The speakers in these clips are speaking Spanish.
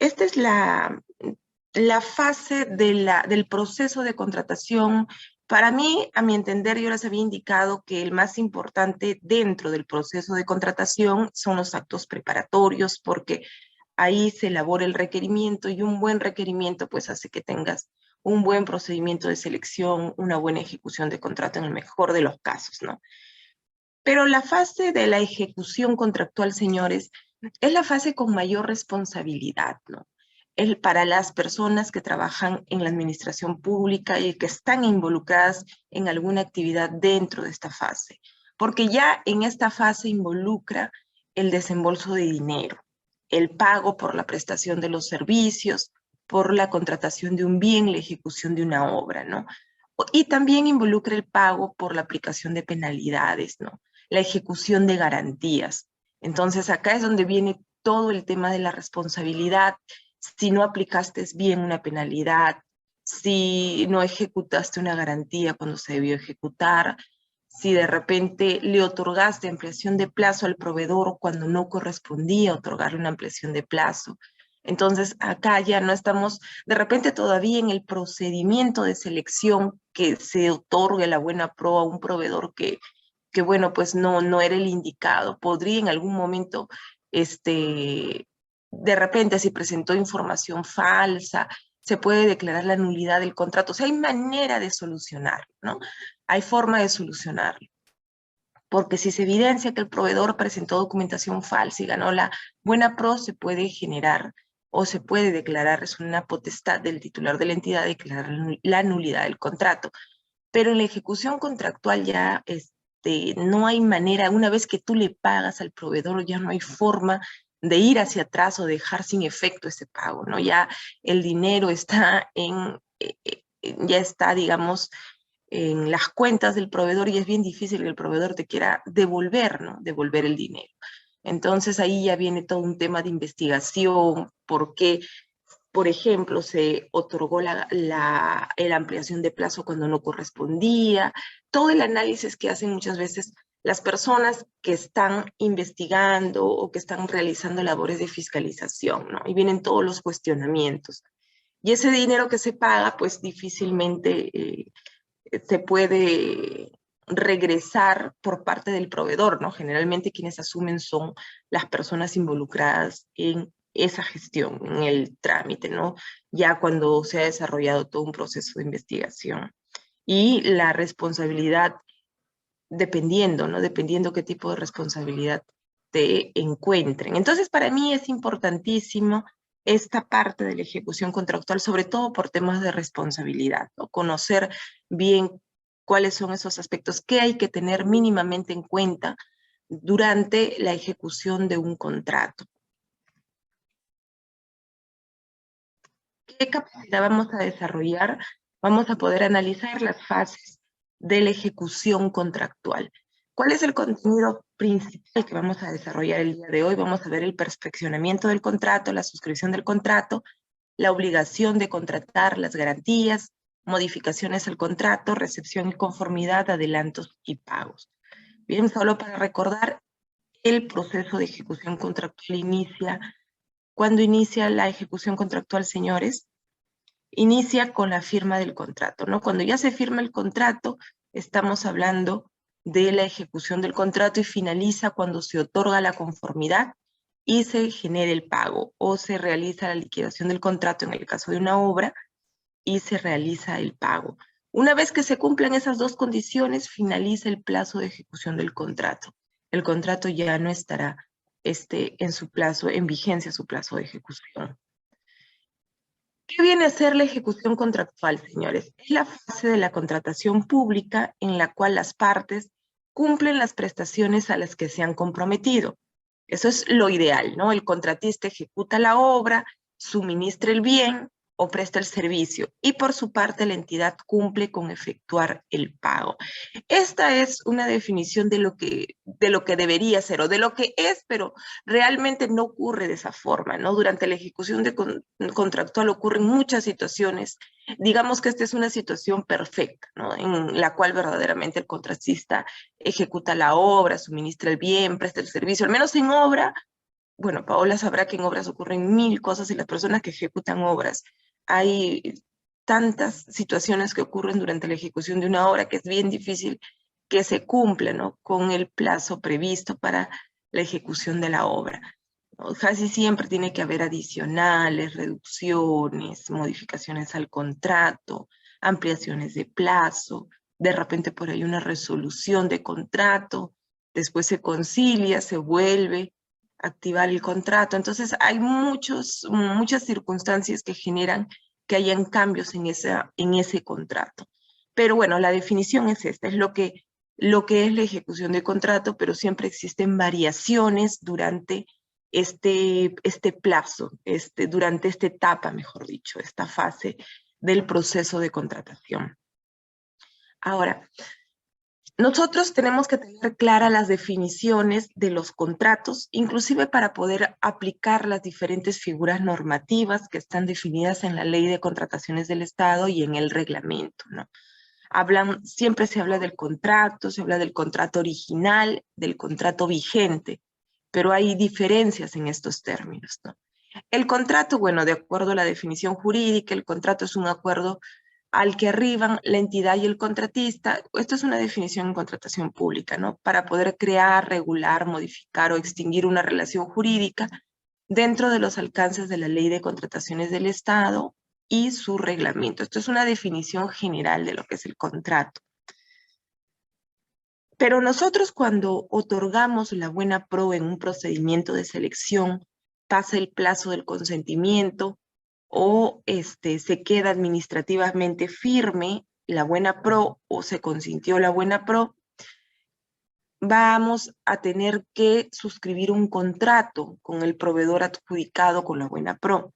esta es la fase del proceso de contratación. Para mí, a mi entender, yo les había indicado que el más importante dentro del proceso de contratación son los actos preparatorios, porque ahí se elabora el requerimiento y un buen requerimiento pues hace que tengas un buen procedimiento de selección, una buena ejecución de contrato en el mejor de los casos, ¿no? Pero la fase de la ejecución contractual, señores, es la fase con mayor responsabilidad, ¿no? Para las personas que trabajan en la administración pública y que están involucradas en alguna actividad dentro de esta fase, porque ya en esta fase involucra el desembolso de dinero, el pago por la prestación de los servicios, por la contratación de un bien, la ejecución de una obra, ¿no? Y también involucra el pago por la aplicación de penalidades, ¿no? La ejecución de garantías. Entonces acá es donde viene todo el tema de la responsabilidad. Si no aplicaste bien una penalidad, si no ejecutaste una garantía cuando se debió ejecutar, si de repente le otorgaste ampliación de plazo al proveedor cuando no correspondía otorgarle una ampliación de plazo. Entonces acá ya no estamos de repente todavía en el procedimiento de selección que se otorgue la buena pro a un proveedor que bueno, pues no era el indicado. Podría en algún momento, de repente, si presentó información falsa, se puede declarar la nulidad del contrato. O sea, hay manera de solucionarlo, ¿no? Hay forma de solucionarlo. Porque si se evidencia que el proveedor presentó documentación falsa y ganó la buena pro, se puede generar o se puede declarar, es una potestad del titular de la entidad declarar la nulidad del contrato. Pero en la ejecución contractual ya no hay manera, una vez que tú le pagas al proveedor, ya no hay forma de ir hacia atrás o dejar sin efecto ese pago, ¿no? Ya el dinero está ya está, digamos, en las cuentas del proveedor y es bien difícil que el proveedor te quiera devolver, ¿no? Devolver el dinero. Entonces ahí ya viene todo un tema de investigación, por qué, por ejemplo, se otorgó la ampliación de plazo cuando no correspondía, todo el análisis que hacen muchas veces las personas que están investigando o que están realizando labores de fiscalización, ¿no? Y vienen todos los cuestionamientos. Y ese dinero que se paga, pues difícilmente se puede regresar por parte del proveedor, ¿no? Generalmente quienes asumen son las personas involucradas en esa gestión, en el trámite, ¿no? Ya cuando se ha desarrollado todo un proceso de investigación. Y la responsabilidad, dependiendo, ¿no? Dependiendo qué tipo de responsabilidad te encuentren. Entonces, para mí es importantísimo esta parte de la ejecución contractual, sobre todo por temas de responsabilidad, ¿no? Conocer bien cuáles son esos aspectos que hay que tener mínimamente en cuenta durante la ejecución de un contrato. ¿Qué capacidad vamos a desarrollar? Vamos a poder analizar las fases de la ejecución contractual. ¿Cuál es el contenido principal que vamos a desarrollar el día de hoy? Vamos a ver el perfeccionamiento del contrato, la suscripción del contrato, la obligación de contratar, las garantías, modificaciones al contrato, recepción y conformidad, adelantos y pagos. Bien, solo para recordar, el proceso de ejecución contractual inicia. ¿Cuándo inicia la ejecución contractual, señores? Inicia con la firma del contrato, ¿no? Cuando ya se firma el contrato, estamos hablando de la ejecución del contrato y finaliza cuando se otorga la conformidad y se genera el pago o se realiza la liquidación del contrato en el caso de una obra y se realiza el pago. Una vez que se cumplan esas dos condiciones, finaliza el plazo de ejecución del contrato. El contrato ya no estará en su plazo, en vigencia su plazo de ejecución. ¿Qué viene a ser la ejecución contractual, señores? Es la fase de la contratación pública en la cual las partes cumplen las prestaciones a las que se han comprometido. Eso es lo ideal, ¿no? El contratista ejecuta la obra, suministra el bien o presta el servicio y por su parte la entidad cumple con efectuar el pago. Esta es una definición de lo que debería ser o de lo que es, pero realmente no ocurre de esa forma, ¿no? Durante la ejecución contractual ocurren muchas situaciones. Digamos que esta es una situación perfecta, ¿no? En la cual verdaderamente el contratista ejecuta la obra, suministra el bien, presta el servicio, al menos en obra, bueno, Paola sabrá que en obras ocurren mil cosas y las personas que ejecutan obras, hay tantas situaciones que ocurren durante la ejecución de una obra que es bien difícil que se cumpla, ¿no?, con el plazo previsto para la ejecución de la obra, ¿no? Casi siempre tiene que haber adicionales, reducciones, modificaciones al contrato, ampliaciones de plazo, de repente por ahí una resolución de contrato, después se concilia, se vuelve a activar el contrato. Entonces hay muchas circunstancias que generan que hayan cambios en ese contrato. Pero bueno, la definición es esta, es lo que es la ejecución de contrato, pero siempre existen variaciones durante este plazo, durante esta etapa, mejor dicho, esta fase del proceso de contratación. Ahora, nosotros tenemos que tener claras las definiciones de los contratos, inclusive para poder aplicar las diferentes figuras normativas que están definidas en la Ley de Contrataciones del Estado y en el reglamento, ¿no? Siempre se habla del contrato, se habla del contrato original, del contrato vigente, pero hay diferencias en estos términos, ¿no? El contrato, bueno, de acuerdo a la definición jurídica, el contrato es un acuerdo al que arriban la entidad y el contratista. Esto es una definición en contratación pública, ¿no?, para poder crear, regular, modificar o extinguir una relación jurídica dentro de los alcances de la Ley de Contrataciones del Estado y su reglamento. Esto es una definición general de lo que es el contrato. Pero nosotros, cuando otorgamos la buena pro en un procedimiento de selección, pasa el plazo del consentimiento o se queda administrativamente firme la buena pro o se consintió la buena pro, vamos a tener que suscribir un contrato con el proveedor adjudicado con la buena pro.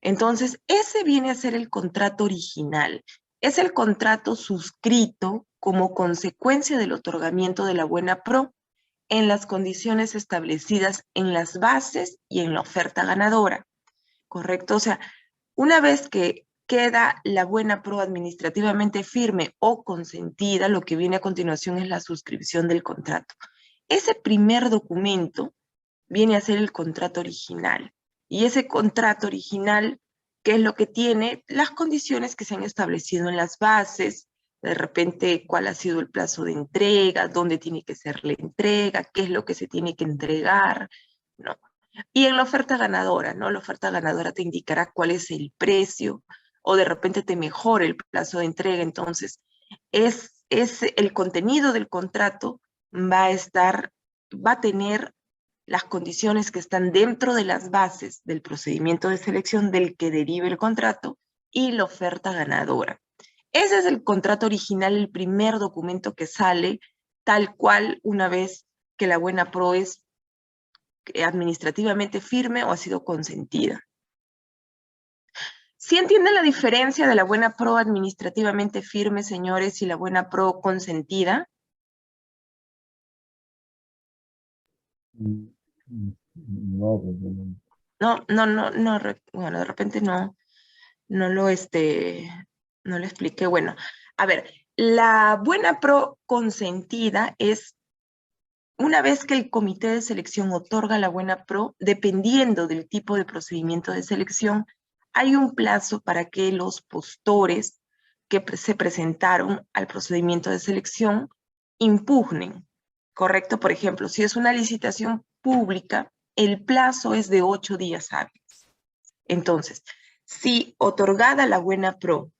Entonces, ese viene a ser el contrato original. Es el contrato suscrito como consecuencia del otorgamiento de la buena pro en las condiciones establecidas en las bases y en la oferta ganadora, ¿correcto? O sea, una vez que queda la buena pro administrativamente firme o consentida, lo que viene a continuación es la suscripción del contrato. Ese primer documento viene a ser el contrato original. Y ese contrato original, ¿qué es lo que tiene? Las condiciones que se han establecido en las bases, de repente cuál ha sido el plazo de entrega, dónde tiene que ser la entrega, qué es lo que se tiene que entregar, ¿no? Y en la oferta ganadora, ¿no? La oferta ganadora te indicará cuál es el precio, o de repente te mejora el plazo de entrega. Entonces, es el contenido del contrato va a tener las condiciones que están dentro de las bases del procedimiento de selección del que derive el contrato y la oferta ganadora. Ese es el contrato original, el primer documento que sale tal cual una vez que la buena pro es administrativamente firme o ha sido consentida. ¿Sí entienden la diferencia de la buena pro administrativamente firme, señores, y la buena pro consentida? No, pues, no. Bueno, de repente no lo expliqué. Bueno, a ver, la buena pro consentida es una vez que el comité de selección otorga la buena pro, dependiendo del tipo de procedimiento de selección, hay un plazo para que los postores que se presentaron al procedimiento de selección impugnen, ¿correcto? Por ejemplo, si es una licitación pública, el plazo es de 8 días hábiles. Entonces, si otorgada la buena pro,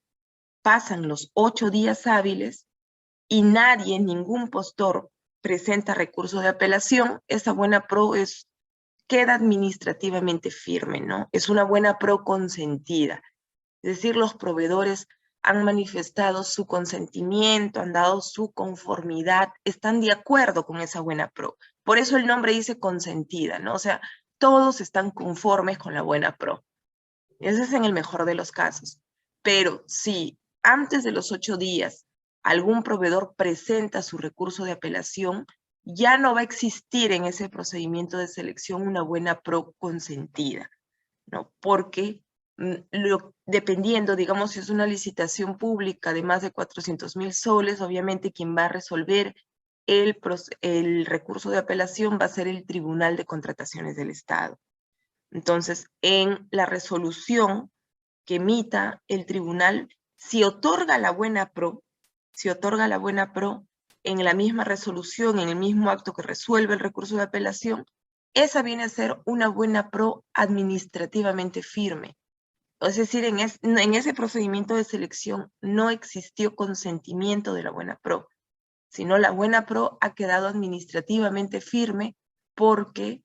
pasan los 8 días hábiles y ningún postor presenta recurso de apelación, esa buena pro queda administrativamente firme, ¿no? Es una buena pro consentida. Es decir, los proveedores han manifestado su consentimiento, han dado su conformidad, están de acuerdo con esa buena pro. Por eso el nombre dice consentida, ¿no? O sea, todos están conformes con la buena pro. Ese es en el mejor de los casos. Pero si antes de los 8 días algún proveedor presenta su recurso de apelación, ya no va a existir en ese procedimiento de selección una buena pro consentida, ¿no? Porque dependiendo, digamos, si es una licitación pública de más de 400,000 soles, obviamente quien va a resolver el recurso de apelación va a ser el Tribunal de Contrataciones del Estado. Entonces, en la resolución que emita el tribunal, si otorga la buena pro, en la misma resolución, en el mismo acto que resuelve el recurso de apelación, esa viene a ser una buena pro administrativamente firme. Es decir, en ese procedimiento de selección no existió consentimiento de la buena pro, sino la buena pro ha quedado administrativamente firme porque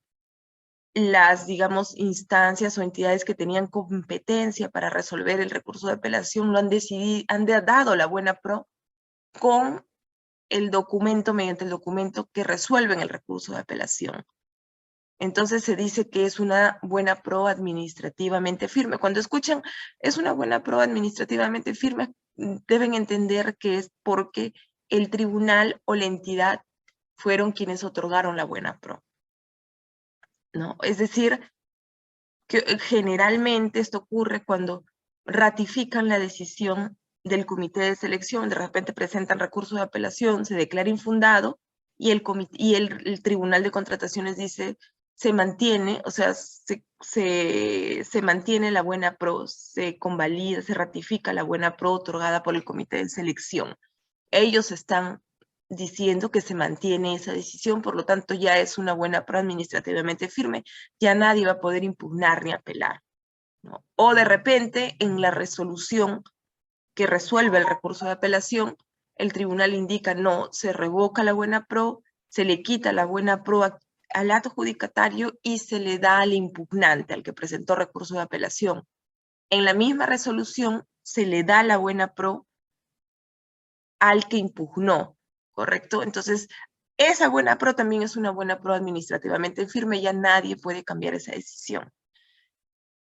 las, digamos, instancias o entidades que tenían competencia para resolver el recurso de apelación lo han decidido, han dado la buena pro con el documento, mediante el documento que resuelven el recurso de apelación. Entonces se dice que es una buena pro administrativamente firme. Cuando escuchan, es una buena pro administrativamente firme, deben entender que es porque el tribunal o la entidad fueron quienes otorgaron la buena pro, ¿no? Es decir, que generalmente esto ocurre cuando ratifican la decisión del comité de selección, de repente presentan recurso de apelación, se declara infundado y el tribunal de contrataciones dice se mantiene, o sea, se mantiene la buena pro, se convalida, se ratifica la buena pro otorgada por el comité de selección. Ellos están diciendo que se mantiene esa decisión, por lo tanto ya es una buena pro administrativamente firme, ya nadie va a poder impugnar ni apelar, ¿no? O de repente en la resolución que resuelve el recurso de apelación, el tribunal indica no, se revoca la buena pro, se le quita la buena pro al adjudicatario y se le da al impugnante, al que presentó recurso de apelación. En la misma resolución se le da la buena pro al que impugnó, ¿correcto? Entonces, esa buena pro también es una buena pro administrativamente firme, ya nadie puede cambiar esa decisión.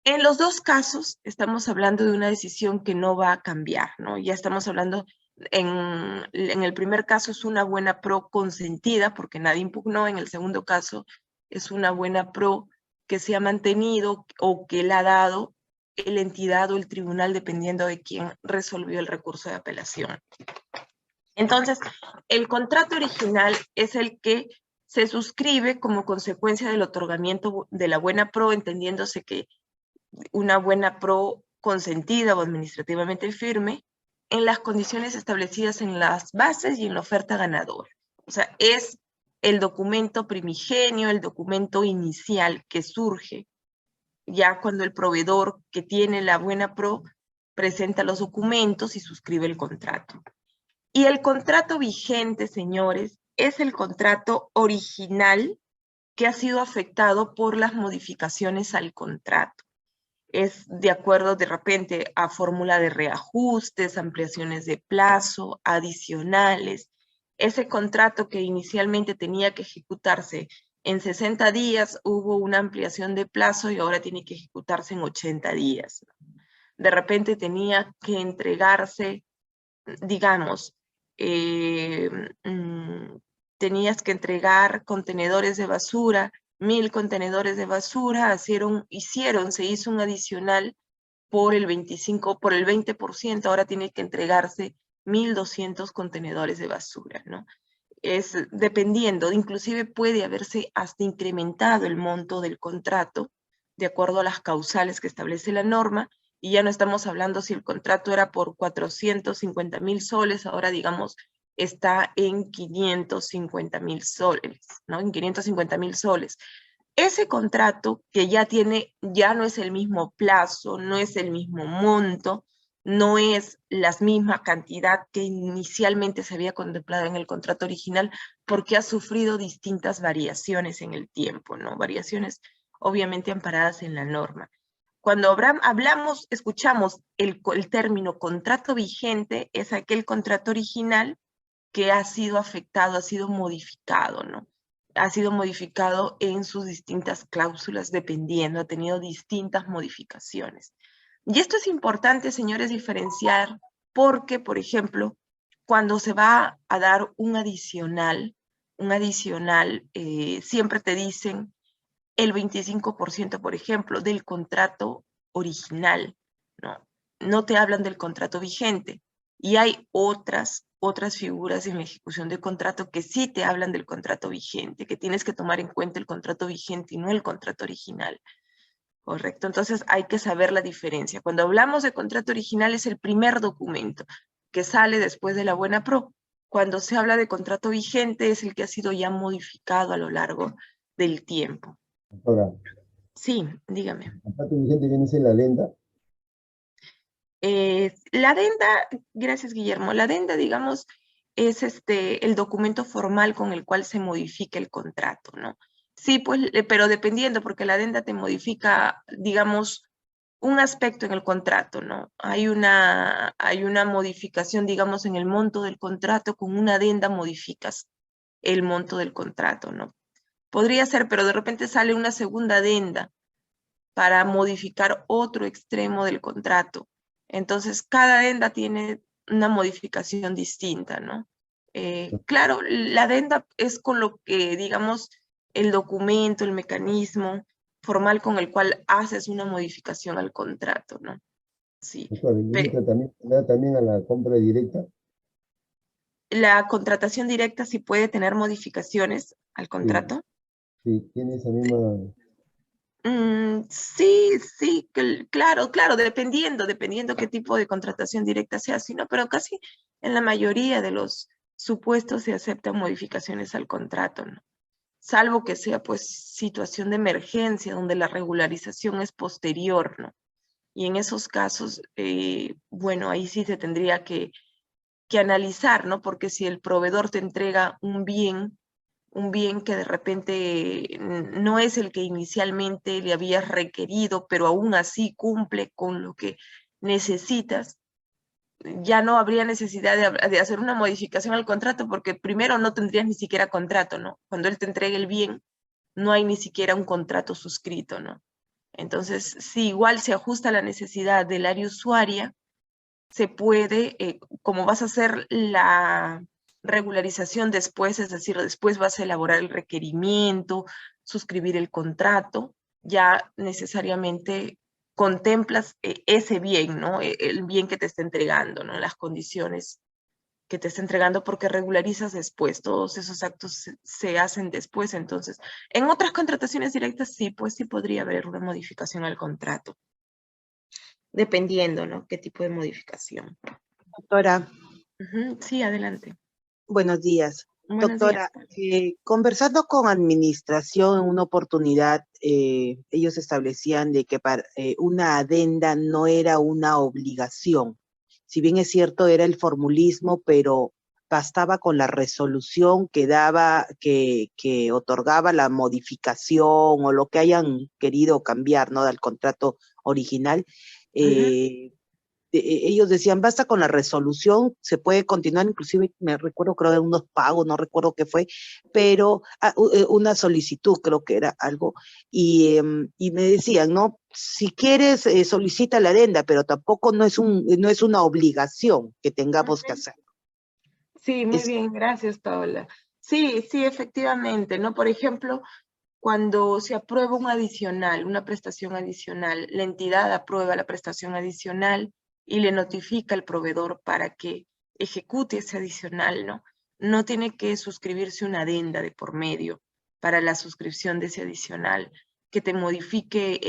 En los dos casos estamos hablando de una decisión que no va a cambiar, ¿no? Ya estamos hablando, en el primer caso es una buena pro consentida porque nadie impugnó, en el segundo caso es una buena pro que se ha mantenido o que la ha dado la entidad o el tribunal dependiendo de quién resolvió el recurso de apelación. Entonces, el contrato original es el que se suscribe como consecuencia del otorgamiento de la buena pro, entendiéndose que una buena pro consentida o administrativamente firme en las condiciones establecidas en las bases y en la oferta ganadora. O sea, es el documento primigenio, el documento inicial que surge ya cuando el proveedor que tiene la buena pro presenta los documentos y suscribe el contrato. Y el contrato vigente, señores, es el contrato original que ha sido afectado por las modificaciones al contrato. Es de acuerdo de repente a fórmula de reajustes, ampliaciones de plazo, adicionales. Ese contrato que inicialmente tenía que ejecutarse en 60 días, hubo una ampliación de plazo y ahora tiene que ejecutarse en 80 días. De repente tenía que entregarse, digamos, tenías que entregar contenedores de basura, 1000 contenedores de basura, se hizo un adicional por el 20%, ahora tiene que entregarse 1200 contenedores de basura, ¿no? Es dependiendo, inclusive puede haberse hasta incrementado el monto del contrato de acuerdo a las causales que establece la norma, y ya no estamos hablando si el contrato era por 450.000 soles, ahora digamos está en 550.000 soles, ¿no? En 550.000 soles. Ese contrato que ya no es el mismo plazo, no es el mismo monto, no es la misma cantidad que inicialmente se había contemplado en el contrato original, porque ha sufrido distintas variaciones en el tiempo, ¿no? Variaciones obviamente amparadas en la norma. Cuando escuchamos el término contrato vigente, es aquel contrato original que ha sido afectado, ha sido modificado, ¿no? Ha sido modificado en sus distintas cláusulas, dependiendo, ha tenido distintas modificaciones. Y esto es importante, señores, diferenciar, porque, por ejemplo, cuando se va a dar un adicional, siempre te dicen el 25%, por ejemplo, del contrato original, ¿no? No te hablan del contrato vigente. Y hay otras figuras en la ejecución de contrato que sí te hablan del contrato vigente, que tienes que tomar en cuenta el contrato vigente y no el contrato original. Correcto, entonces hay que saber la diferencia. Cuando hablamos de contrato original es el primer documento que sale después de la buena pro. Cuando se habla de contrato vigente es el que ha sido ya modificado a lo largo del tiempo. Doctora, Sí, dígame. el contrato vigente viene a ser la adenda. La adenda, gracias Guillermo, la adenda, digamos, es el documento formal con el cual se modifica el contrato, ¿no? Sí, pues, pero dependiendo, porque la adenda te modifica, digamos, un aspecto en el contrato, ¿no? Hay una modificación, digamos, en el monto del contrato, con una adenda modificas el monto del contrato, ¿no? Podría ser, pero de repente sale una segunda adenda para modificar otro extremo del contrato. Entonces, cada adenda tiene una modificación distinta, ¿no? Claro, la adenda es con lo que, digamos, el documento, el mecanismo formal con el cual haces una modificación al contrato, ¿no? Sí. Doctora, y ese tratamiento se da también a la compra directa. La contratación directa sí puede tener modificaciones al Sí, contrato. sí, tiene esa misma. Sí, sí, claro, claro, dependiendo qué tipo de contratación directa sea, sino, pero casi en la mayoría de los supuestos se aceptan modificaciones al contrato, ¿no? Salvo que sea pues situación de emergencia donde la regularización es posterior, ¿no? Y en esos casos, bueno, ahí sí se tendría que analizar, ¿no? Porque si el proveedor te entrega un bien que de repente no es el que inicialmente le habías requerido, pero aún así cumple con lo que necesitas, ya no habría necesidad de hacer una modificación al contrato, porque primero no tendrías ni siquiera contrato, ¿no? Cuando él te entregue el bien, no hay ni siquiera un contrato suscrito, ¿no? Entonces, si igual se ajusta a la necesidad del área usuaria, se puede, como vas a hacer la regularización después, es decir, después vas a elaborar el requerimiento, suscribir el contrato, ya necesariamente contemplas ese bien, ¿no? El bien que te está entregando, ¿no? Las condiciones que te está entregando porque regularizas después, todos esos actos se hacen después, entonces, en otras contrataciones directas sí, pues sí podría haber una modificación al contrato, dependiendo, ¿no? ¿Qué tipo de modificación? Doctora, Sí, adelante. buenos días. Buenos días. Doctora, conversando con administración en una oportunidad, ellos establecían de que para, una adenda no era una obligación. Si bien es cierto, era el formulismo, pero bastaba con la resolución que daba, que otorgaba la modificación o lo que hayan querido cambiar, ¿no? Del contrato original. Ellos decían, basta con la resolución, se puede continuar, inclusive me recuerdo, creo, de unos pagos, no recuerdo qué fue, pero una solicitud, creo que era algo, y me decían, ¿no? Si quieres, solicita la adenda, pero tampoco no es una obligación que tengamos que hacer. Sí, muy bien, gracias, Paola. Sí, sí, efectivamente, ¿no? Por ejemplo, cuando se aprueba un adicional, una prestación adicional, la entidad aprueba la prestación adicional y le notifica al proveedor para que ejecute ese adicional, ¿no? No tiene que suscribirse una adenda de por medio para la suscripción de ese adicional, que te modifique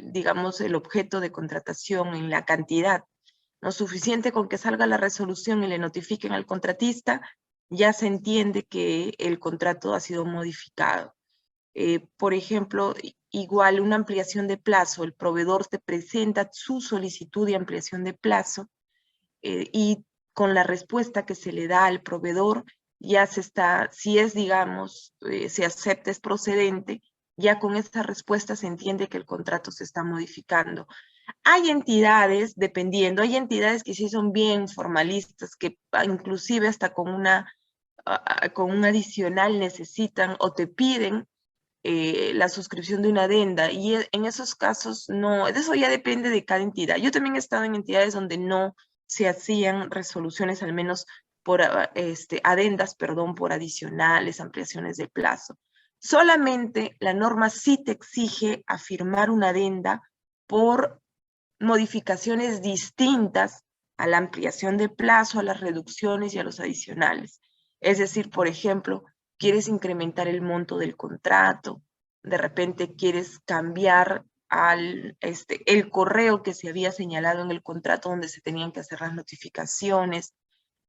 digamos, el objeto de contratación en la cantidad. No suficiente con que salga la resolución y le notifiquen al contratista, ya se entiende que el contrato ha sido modificado. Por ejemplo, igual una ampliación de plazo, el proveedor te presenta su solicitud de ampliación de plazo y con la respuesta que se le da al proveedor, ya se está, si es, digamos, se acepta, es procedente, ya con esta respuesta se entiende que el contrato se está modificando. Hay entidades, dependiendo, hay entidades que sí son bien formalistas, que inclusive hasta con con un adicional necesitan o te piden la suscripción de una adenda, y en esos casos no, eso ya depende de cada entidad. Yo también he estado en entidades donde no se hacían resoluciones, al menos por adendas, perdón, por adicionales, ampliaciones de plazo. Solamente la norma sí te exige afirmar una adenda por modificaciones distintas a la ampliación de plazo, a las reducciones y a los adicionales. Es decir, por ejemplo, quieres incrementar el monto del contrato, de repente quieres cambiar el correo que se había señalado en el contrato donde se tenían que hacer las notificaciones,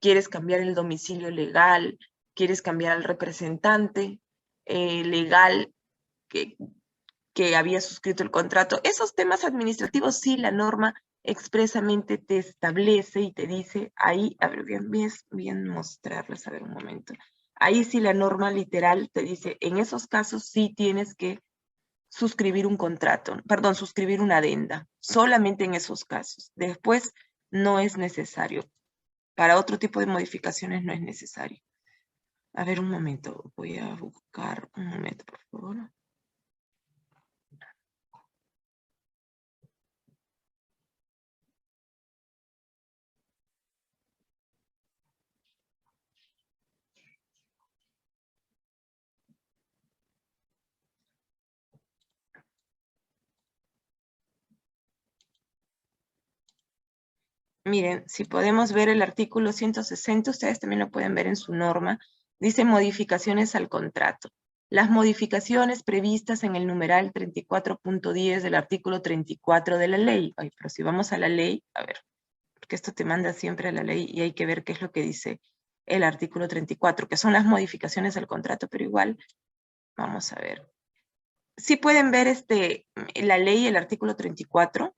quieres cambiar el domicilio legal, quieres cambiar al representante legal que había suscrito el contrato. Esos temas administrativos sí la norma expresamente te establece y te dice ahí, a ver, bien mostrarles, a ver un momento. Ahí sí la norma literal te dice, en esos casos sí tienes que suscribir un contrato, perdón, suscribir una adenda, solamente en esos casos. Después no es necesario. Para otro tipo de modificaciones no es necesario. A ver, un momento, voy a buscar un momento, por favor. Miren, si podemos ver el artículo 160, ustedes también lo pueden ver en su norma, dice modificaciones al contrato. Las modificaciones previstas en el numeral 34.10 del artículo 34 de la ley. Ay, pero si vamos a la ley, a ver, porque esto te manda siempre a la ley y hay que ver qué es lo que dice el artículo 34, que son las modificaciones al contrato, pero igual, vamos a ver. ¿Sí pueden ver la ley, el artículo 34?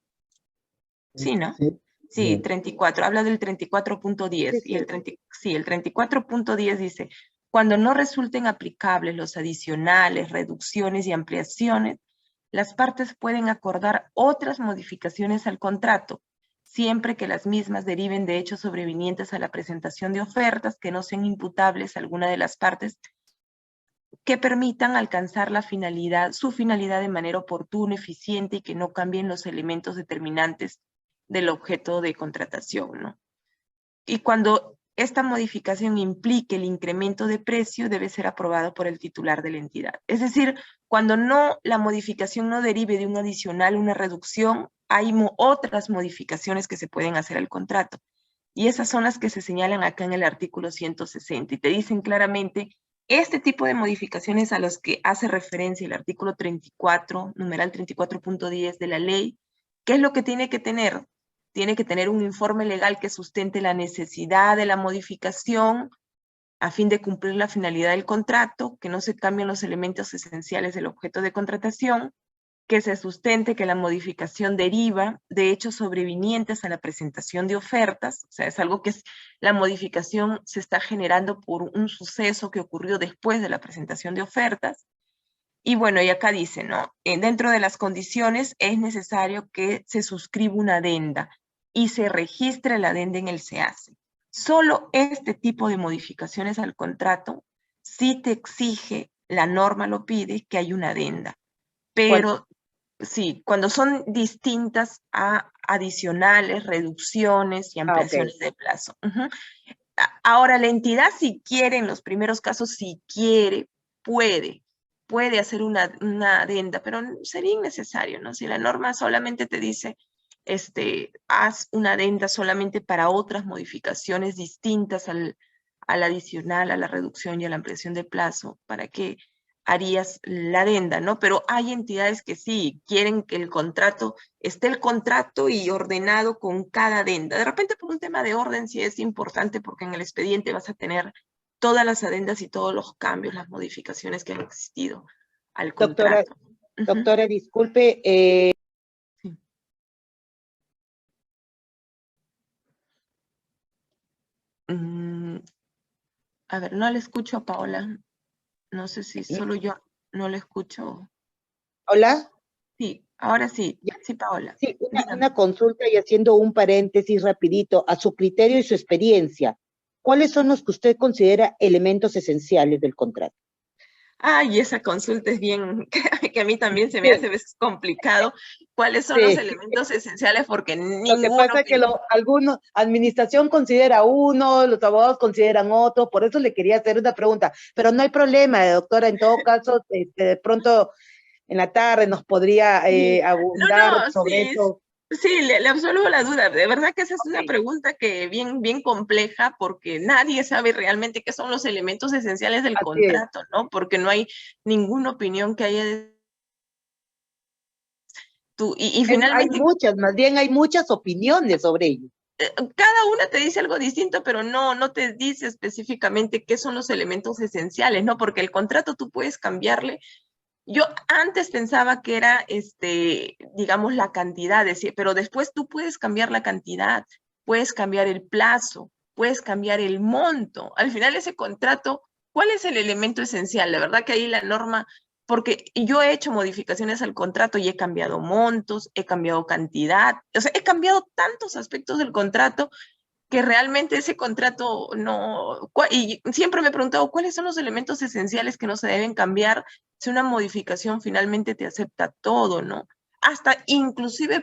Sí, ¿no? Sí. Sí, Ya. 34, habla del 34.10 Sí, y el 34.10 dice, cuando no resulten aplicables los adicionales, reducciones y ampliaciones, las partes pueden acordar otras modificaciones al contrato, siempre que las mismas deriven de hechos sobrevinientes a la presentación de ofertas que no sean imputables a alguna de las partes que permitan alcanzar su finalidad de manera oportuna, eficiente y que no cambien los elementos determinantes del objeto de contratación, ¿no? Y cuando esta modificación implique el incremento de precio, debe ser aprobado por el titular de la entidad. Es decir, cuando la modificación no derive de un adicional, una reducción, hay otras modificaciones que se pueden hacer al contrato. Y esas son las que se señalan acá en el artículo 160 y te dicen claramente este tipo de modificaciones a los que hace referencia el artículo 34, numeral 34.10 de la ley. ¿Qué es lo que tiene que tener? Tiene que tener un informe legal que sustente la necesidad de la modificación a fin de cumplir la finalidad del contrato, que no se cambien los elementos esenciales del objeto de contratación, que se sustente que la modificación deriva de hechos sobrevinientes a la presentación de ofertas, o sea, es algo que la modificación se está generando por un suceso que ocurrió después de la presentación de ofertas. Y bueno, y acá dice, ¿no? Dentro de las condiciones es necesario que se suscriba una adenda y se registre la adenda en el SEACE. Solo este tipo de modificaciones al contrato sí te exige, la norma lo pide, que hay una adenda. Pero sí, cuando son distintas a adicionales, reducciones y ampliaciones de plazo. Ahora, la entidad, si quiere, en los primeros casos, si quiere, puede hacer una adenda, pero sería innecesario, ¿no? Si la norma solamente te dice, haz una adenda solamente para otras modificaciones distintas al adicional, a la reducción y a la ampliación de plazo, ¿para qué harías la adenda, no? Pero hay entidades que sí, quieren que esté el contrato y ordenado con cada adenda. De repente por un tema de orden sí es importante porque en el expediente vas a tener todas las adendas y todos los cambios, las modificaciones que han existido al contrato. Doctora, disculpe. Sí. A ver, no le escucho a Paola. No sé si solo yo no le escucho. ¿Hola? Sí, ahora sí. Ya. Sí, Paola. Sí, Dígame. una consulta y haciendo un paréntesis rapidito, a su criterio y su experiencia, ¿cuáles son los que usted considera elementos esenciales del contrato? Ay, esa consulta es bien, que a mí también se me hace a veces complicado. ¿Cuáles son los Sí. elementos esenciales? Porque Lo que ninguno pasa es que algunos, administración considera uno, los abogados consideran otro, por eso le quería hacer una pregunta, pero no hay problema, doctora, en todo caso, de pronto en la tarde nos podría Sí. abundar No, sobre sí, eso. Sí, le absolvo la duda. De verdad que esa es una Ok, pregunta que bien compleja porque nadie sabe realmente qué son los elementos esenciales del así es. contrato, ¿no? Porque no hay ninguna opinión que haya y Hay finalmente muchas, más bien hay muchas opiniones sobre ello. cada una te dice algo distinto, pero no te dice específicamente qué son los elementos esenciales, ¿no? Porque el contrato tú puedes cambiarle. Yo antes pensaba que era, digamos, la cantidad, pero después tú puedes cambiar la cantidad, puedes cambiar el plazo, puedes cambiar el monto. Al final ese contrato, ¿cuál es el elemento esencial? La verdad que ahí la norma, porque yo he hecho modificaciones al contrato y he cambiado montos, he cambiado cantidad, o sea, he cambiado tantos aspectos del contrato que realmente ese contrato no, y siempre me he preguntado cuáles son los elementos esenciales que no se deben cambiar si una modificación finalmente te acepta todo, ¿no? Hasta inclusive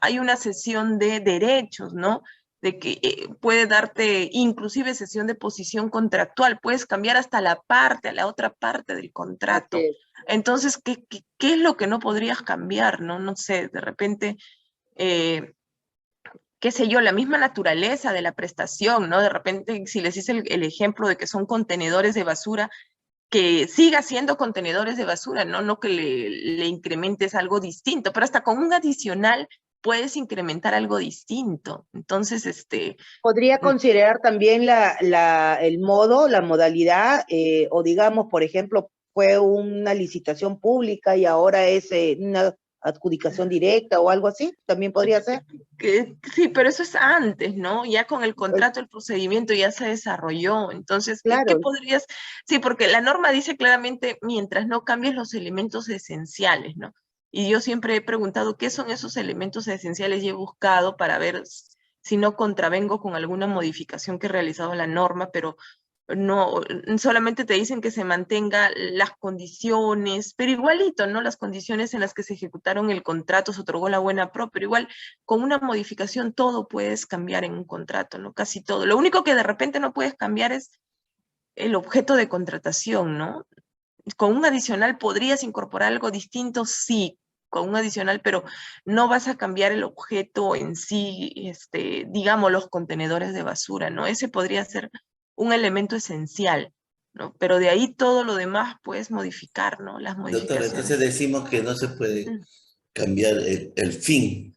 hay una sesión de derechos, ¿no? De que puede darte inclusive sesión de posición contractual, puedes cambiar hasta a la otra parte del Así contrato. es. Entonces, ¿qué es lo que no podrías cambiar, no? No sé, de repente, eh, qué sé yo, la misma naturaleza de la prestación, ¿no? De repente, si les hice el ejemplo de que son contenedores de basura, que siga siendo contenedores de basura, ¿no? No que le incrementes algo distinto, pero hasta con un adicional puedes incrementar algo distinto. Entonces, Podría considerar también el modo, la modalidad, o digamos, por ejemplo, fue una licitación pública y ahora es una adjudicación directa o algo así, también podría ser. sí, pero eso es antes, ¿no? Ya con el Pues, contrato, el procedimiento ya se desarrolló. Entonces, ¿qué claro, podrías? Sí, porque la norma dice claramente, mientras no cambies los elementos esenciales, ¿no? Y yo siempre he preguntado qué son esos elementos esenciales y he buscado para ver si no contravengo con alguna modificación que he realizado en la norma, pero no, solamente te dicen que se mantenga las condiciones, pero igualito, ¿no? Las condiciones en las que se ejecutaron el contrato, se otorgó la buena pro, pero igual con una modificación todo puedes cambiar en un contrato, ¿no? Casi todo. Lo único que de repente no puedes cambiar es el objeto de contratación, ¿no? Con un adicional podrías incorporar algo distinto, sí, con un adicional, pero no vas a cambiar el objeto en sí, digamos, los contenedores de basura, ¿no? Ese podría ser un elemento esencial, ¿no? Pero de ahí todo lo demás puedes modificar, ¿no? Las Doctora, modificaciones. entonces decimos que no se puede Mm. cambiar el fin,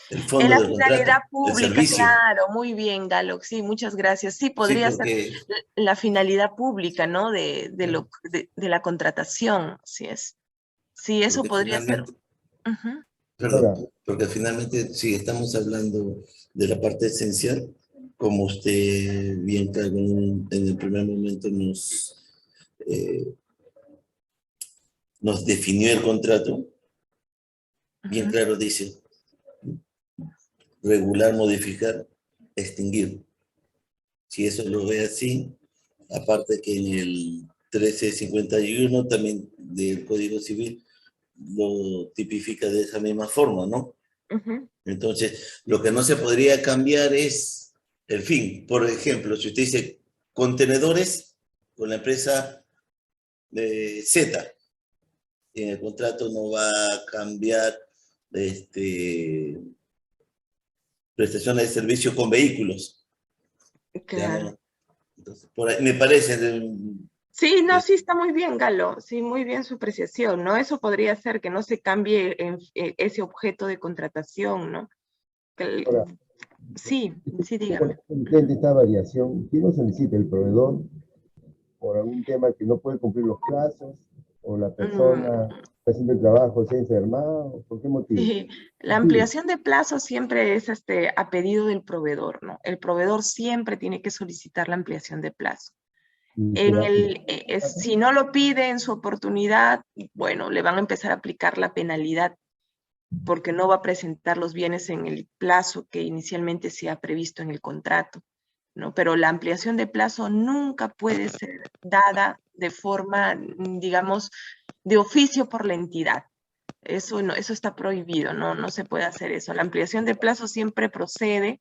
el En fondo la del finalidad contrato, el pública, servicio. claro, muy bien, Galo, sí, muchas gracias. Sí, Sí, podría ser porque, la finalidad pública, ¿no? De la contratación, así es. Sí, eso porque podría ser. finalmente, Ujú. perdón, Ahora, porque finalmente si estamos hablando de la parte esencial, como usted bien claro en el primer momento eh, nos definió el contrato, bien Ujú. claro dice regular, modificar, extinguir. Si eso lo ve así, aparte que en el 1351 también del Código Civil lo tipifica de esa misma forma, ¿no? Ujú. Entonces, lo que no se podría cambiar es el fin. Por ejemplo, si usted dice contenedores con la empresa Z, en el contrato no va a cambiar prestaciones de servicio con vehículos. Ya Claro. no. Entonces, por ahí, me parece. Sí, no, sí está muy bien, Galo. Sí, muy bien su apreciación, ¿no? Eso podría ser que no se cambie ese objeto de contratación, ¿no? Que ahora, sí, sí, ¿cómo dígame. entiende esta variación? ¿Quién lo solicita? ¿El proveedor por algún tema que no puede cumplir los plazos? ¿O la Mm, persona está haciendo el trabajo, se ha enfermado? ¿Por qué motivo? sí, la ampliación de plazo siempre es a pedido del proveedor, ¿no? El proveedor siempre tiene que solicitar la ampliación de plazo. Y se la, Si no lo pide en su oportunidad, bueno, le van a empezar a aplicar la penalidad porque no va a presentar los bienes en el plazo que inicialmente se ha previsto en el contrato, ¿no? Pero la ampliación de plazo nunca puede ser dada de forma, digamos, de oficio por la entidad. Eso no, eso está prohibido, no se puede hacer eso. La ampliación de plazo siempre procede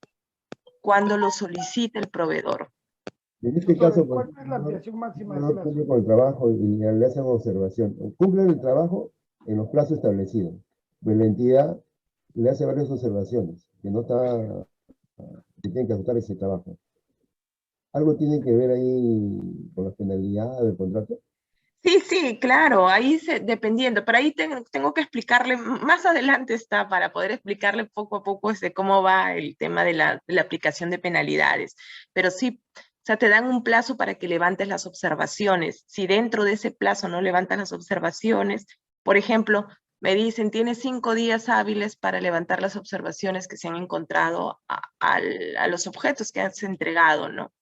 cuando lo solicita el proveedor. en este Doctor, caso, pues, ¿cuál es la ampliación el máxima de proveedor plazo? cumple con el trabajo y le hacen observación. Cumplen el trabajo en los plazos establecidos. Pues la entidad le hace varias observaciones, que no está, que tiene que ajustar ese trabajo. ¿Algo tiene que ver ahí con las penalidades del contrato? Sí, sí, claro, ahí dependiendo, pero ahí tengo que explicarle, más adelante está para poder explicarle poco a poco cómo va el tema de la aplicación de penalidades, pero sí, o sea, te dan un plazo para que levantes las observaciones. Si dentro de ese plazo no levantas las observaciones, por ejemplo, me dicen, tienes 5 días hábiles para levantar las observaciones que se han encontrado a los objetos que has entregado, ¿no?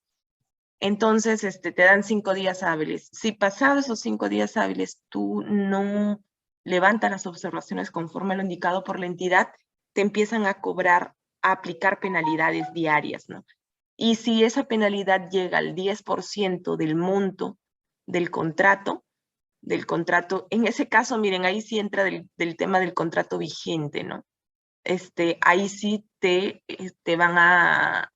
Entonces, te dan 5 días hábiles. Si pasados esos 5 días hábiles tú no levantas las observaciones conforme a lo indicado por la entidad, te empiezan a cobrar, a aplicar penalidades diarias, ¿no? Y si esa penalidad llega al 10% del monto del contrato, en ese caso, miren, ahí sí entra del tema del contrato vigente, ¿no? Ahí sí te van a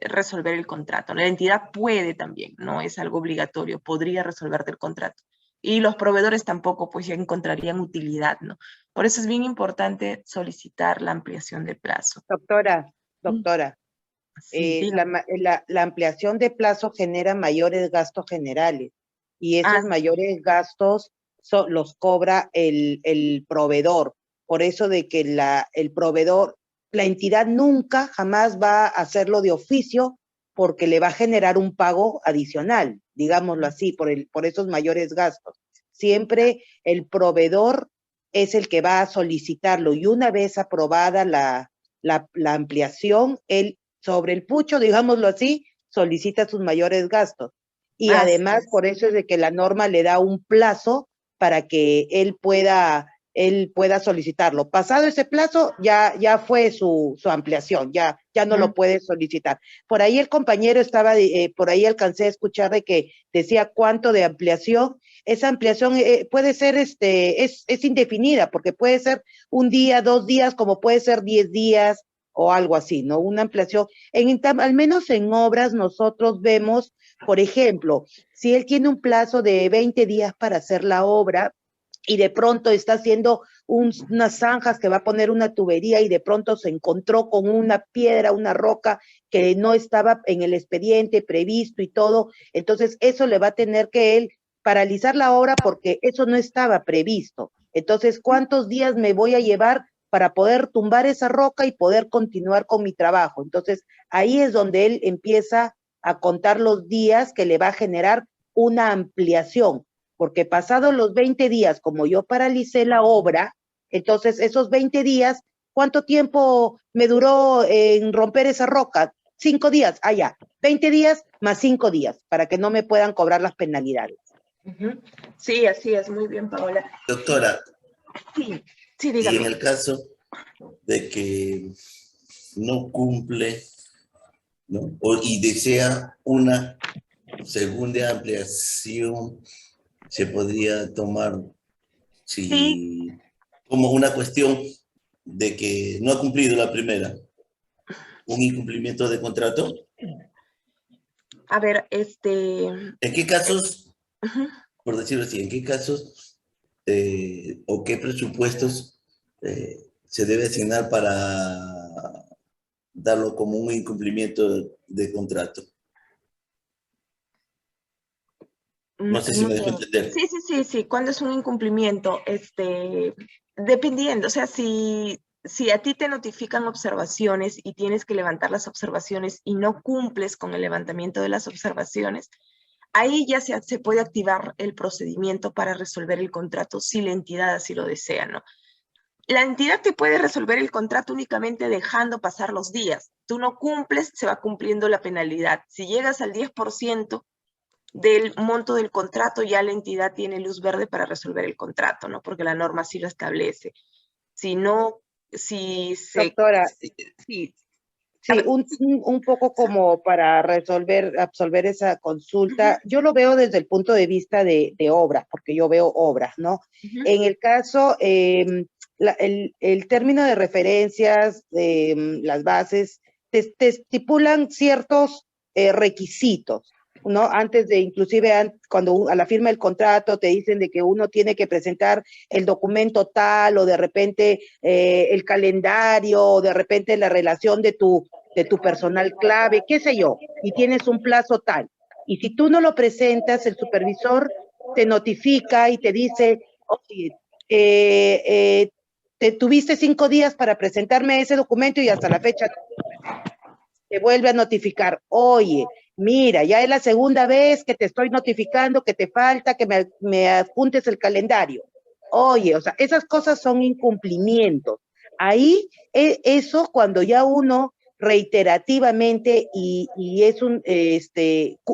resolver el contrato. La entidad puede también, no es algo obligatorio, podría resolverte el contrato. Y los proveedores tampoco, pues ya encontrarían utilidad, ¿no? Por eso es bien importante solicitar la ampliación de plazo. Doctora, Sí, la ampliación de plazo genera mayores gastos generales y esos mayores gastos los cobra el proveedor. Por eso de que el proveedor, la entidad nunca, jamás va a hacerlo de oficio porque le va a generar un pago adicional, digámoslo así, por esos mayores gastos. Siempre el proveedor es el que va a solicitarlo y una vez aprobada la ampliación, él sobre el pucho, digámoslo así, solicita sus mayores gastos. Y además, por eso es de que la norma le da un plazo para que él pueda solicitarlo. Pasado ese plazo, ya fue su ampliación, ya no lo puede solicitar. Por ahí el compañero estaba, por ahí alcancé a escuchar de que decía cuánto de ampliación. Esa ampliación puede ser, es indefinida, porque puede ser un día, 2 días, como puede ser 10 días, o algo así, ¿no? Una ampliación. Al menos en obras nosotros vemos, por ejemplo, si él tiene un plazo de 20 días para hacer la obra y de pronto está haciendo unas zanjas que va a poner una tubería y de pronto se encontró con una piedra, una roca que no estaba en el expediente previsto y todo, entonces eso le va a tener que él paralizar la obra porque eso no estaba previsto. Entonces, ¿cuántos días me voy a llevar para poder tumbar esa roca y poder continuar con mi trabajo? Entonces, ahí es donde él empieza a contar los días que le va a generar una ampliación, porque pasados los 20 días, como yo paralicé la obra, entonces esos 20 días, ¿cuánto tiempo me duró en romper esa roca? 5 días, ya, 20 días más 5 días, para que no me puedan cobrar las penalidades. Sí, así es, muy bien, Paola. Doctora, sí, dígame. y en el caso de que no cumple, ¿no? Y desea una segunda ampliación, se podría tomar como una cuestión de que no ha cumplido la primera, un incumplimiento de contrato. A ver, ¿En qué casos, por decirlo así, en qué casos o qué presupuestos se debe asignar para darlo como un incumplimiento de contrato? No sé si me dejo entender. Sí. ¿Cuándo es un incumplimiento? Dependiendo, o sea, si a ti te notifican observaciones y tienes que levantar las observaciones y no cumples con el levantamiento de las observaciones, ahí ya se puede activar el procedimiento para resolver el contrato si la entidad así lo desea, ¿no? La entidad te puede resolver el contrato únicamente dejando pasar los días. Tú no cumples, se va cumpliendo la penalidad. Si llegas al 10% del monto del contrato, ya la entidad tiene luz verde para resolver el contrato, ¿no? Porque la norma sí lo establece. Si no, Doctora, sí, un poco como para absolver esa consulta. Yo lo veo desde el punto de vista de obras, porque yo veo obras, ¿no? En el caso, el término de referencias, las bases, te estipulan ciertos requisitos. ¿no? Antes de, inclusive cuando a la firma del contrato te dicen de que uno tiene que presentar el documento tal, o de repente el calendario, o de repente la relación de tu personal clave, qué sé yo, y tienes un plazo tal. Y si tú no lo presentas, el supervisor te notifica y te dice, oye, te tuviste 5 días para presentarme ese documento y hasta la fecha te vuelve a notificar, oye, mira, ya es la segunda vez que te estoy notificando que te falta que me adjuntes el calendario. Oye, o sea, esas cosas son incumplimientos. Ahí, eso cuando ya uno reiterativamente y es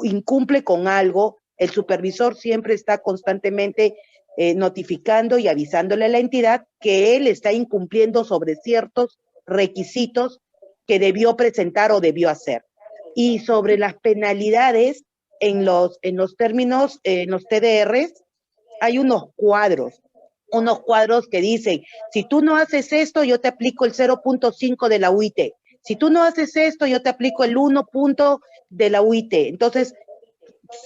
incumple con algo, el supervisor siempre está constantemente notificando y avisándole a la entidad que él está incumpliendo sobre ciertos requisitos que debió presentar o debió hacer. Y sobre las penalidades, en los términos, en los TDRs, hay unos cuadros que dicen, si tú no haces esto, yo te aplico el 0.5 de la UIT. Si tú no haces esto, yo te aplico el 1 punto de la UIT. Entonces,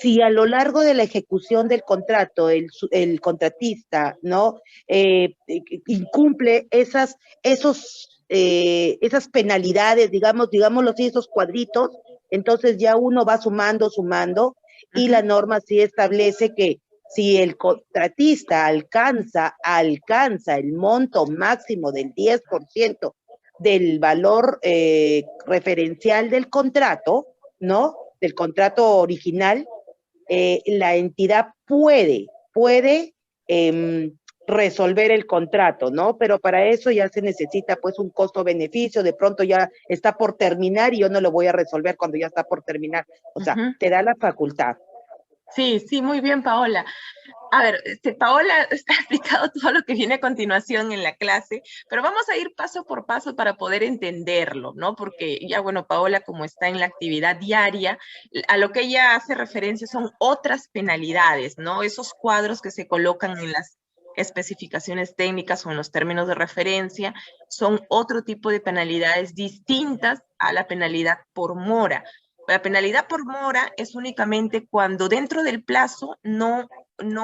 si a lo largo de la ejecución del contrato el contratista, ¿no? Incumple esas penalidades, digámoslo así, esos cuadritos, entonces ya uno va sumando, y la norma sí establece que si el contratista alcanza el monto máximo del 10% del valor referencial del contrato, ¿no? Del contrato original, la entidad puede resolver el contrato, ¿no? Pero para eso ya se necesita pues un costo-beneficio, de pronto ya está por terminar y yo no lo voy a resolver cuando ya está por terminar. O sea, te da la facultad. Sí, sí, muy bien, Paola. A ver, Paola está explicado todo lo que viene a continuación en la clase, pero vamos a ir paso por paso para poder entenderlo, ¿no? Porque ya, bueno, Paola, como está en la actividad diaria, a lo que ella hace referencia son otras penalidades, ¿no? Esos cuadros que se colocan en las especificaciones técnicas o en los términos de referencia son otro tipo de penalidades distintas a la penalidad por mora. La penalidad por mora es únicamente cuando dentro del plazo no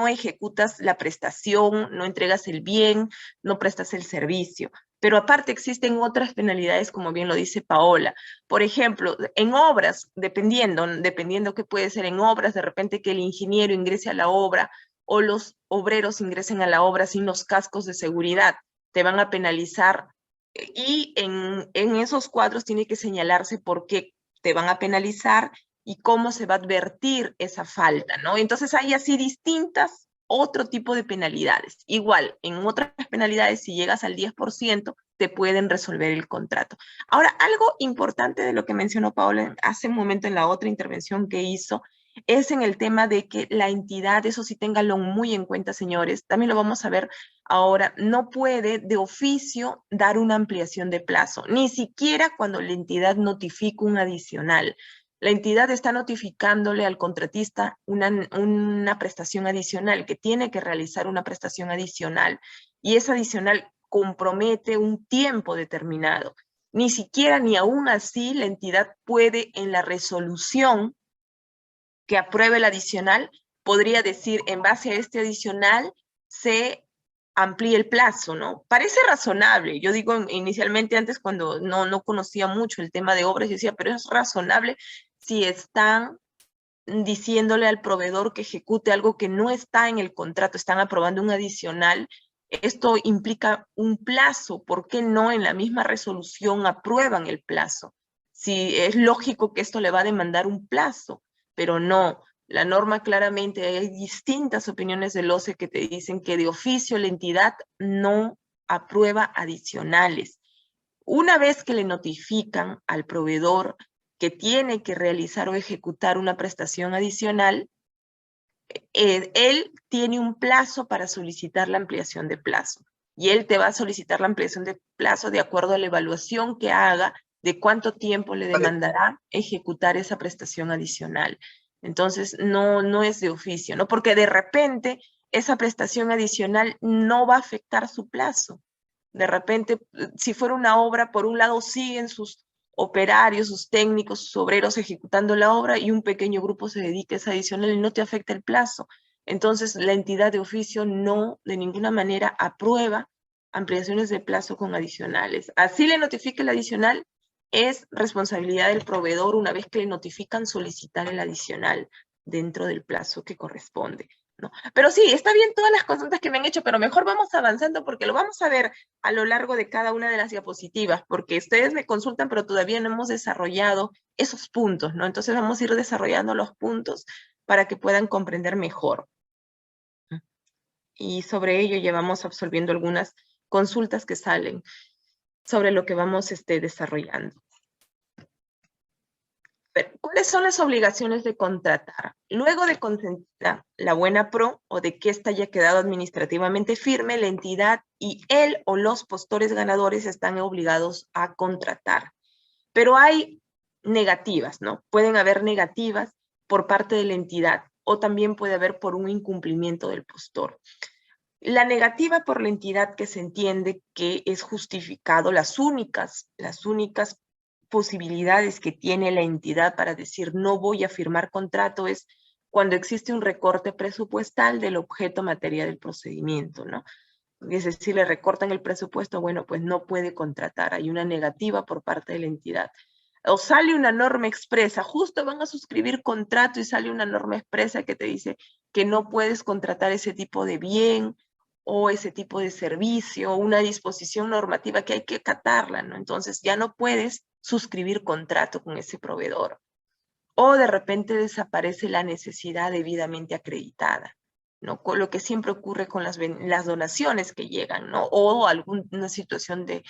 ejecutas la prestación, no entregas el bien, no prestas el servicio. Pero aparte existen otras penalidades, como bien lo dice Paola. Por ejemplo, en obras, dependiendo qué puede ser en obras, de repente que el ingeniero ingrese a la obra o los obreros ingresen a la obra sin los cascos de seguridad, te van a penalizar. Y en esos cuadros tiene que señalarse por qué te van a penalizar y cómo se va a advertir esa falta, ¿no? Entonces hay así distintas, otro tipo de penalidades. Igual, en otras penalidades, si llegas al 10%, te pueden resolver el contrato. Ahora, algo importante de lo que mencionó Paola hace un momento en la otra intervención que hizo, es en el tema de que la entidad, eso sí ténganlo muy en cuenta, señores, también lo vamos a ver ahora, no puede de oficio dar una ampliación de plazo, ni siquiera cuando la entidad notifica un adicional. La entidad está notificándole al contratista una prestación adicional, que tiene que realizar una prestación adicional, y esa adicional compromete un tiempo determinado. Ni siquiera, ni aún así, la entidad puede en la resolución que apruebe el adicional, podría decir, en base a este adicional, se amplíe el plazo, ¿no? Parece razonable. Yo digo, inicialmente antes cuando no conocía mucho el tema de obras, yo decía, pero es razonable si están diciéndole al proveedor que ejecute algo que no está en el contrato, están aprobando un adicional. Esto implica un plazo. ¿Por qué no en la misma resolución aprueban el plazo? Si es lógico que esto le va a demandar un plazo, pero no. La norma claramente, hay distintas opiniones del OCE que te dicen que de oficio la entidad no aprueba adicionales. Una vez que le notifican al proveedor que tiene que realizar o ejecutar una prestación adicional, él tiene un plazo para solicitar la ampliación de plazo. Y él te va a solicitar la ampliación de plazo de acuerdo a la evaluación que haga de cuánto tiempo le demandará ejecutar esa prestación adicional. Entonces, no es de oficio, ¿no? Porque de repente esa prestación adicional no va a afectar su plazo. De repente, si fuera una obra, por un lado siguen sus operarios, sus técnicos, sus obreros ejecutando la obra y un pequeño grupo se dedique a esa adicional y no te afecta el plazo. Entonces, la entidad de oficio no, de ninguna manera, aprueba ampliaciones de plazo con adicionales. Así le notifique el adicional, es responsabilidad del proveedor, una vez que le notifican, solicitar el adicional dentro del plazo que corresponde, ¿no? Pero sí, está bien todas las consultas que me han hecho, pero mejor vamos avanzando porque lo vamos a ver a lo largo de cada una de las diapositivas, porque ustedes me consultan, pero todavía no hemos desarrollado esos puntos, ¿no? Entonces vamos a ir desarrollando los puntos para que puedan comprender mejor. Y sobre ello ya vamos absorbiendo algunas consultas que salen sobre lo que vamos desarrollando. Pero, ¿cuáles son las obligaciones de contratar? Luego de concentrar la buena pro o de que ésta haya quedado administrativamente firme, la entidad y él o los postores ganadores están obligados a contratar. Pero hay negativas, ¿no? Pueden haber negativas por parte de la entidad o también puede haber por un incumplimiento del postor. La negativa por la entidad que se entiende que es justificado, las únicas posibilidades que tiene la entidad para decir no voy a firmar contrato es cuando existe un recorte presupuestal del objeto materia del procedimiento, ¿no? Es decir, si le recortan el presupuesto, bueno, pues no puede contratar, hay una negativa por parte de la entidad. O sale una norma expresa, justo van a suscribir contrato y sale una norma expresa que te dice que no puedes contratar ese tipo de bien o ese tipo de servicio, o una disposición normativa que hay que acatarla, ¿no? Entonces ya no puedes suscribir contrato con ese proveedor. O de repente desaparece la necesidad debidamente acreditada, ¿no? Con lo que siempre ocurre con las donaciones que llegan, ¿no? O alguna situación de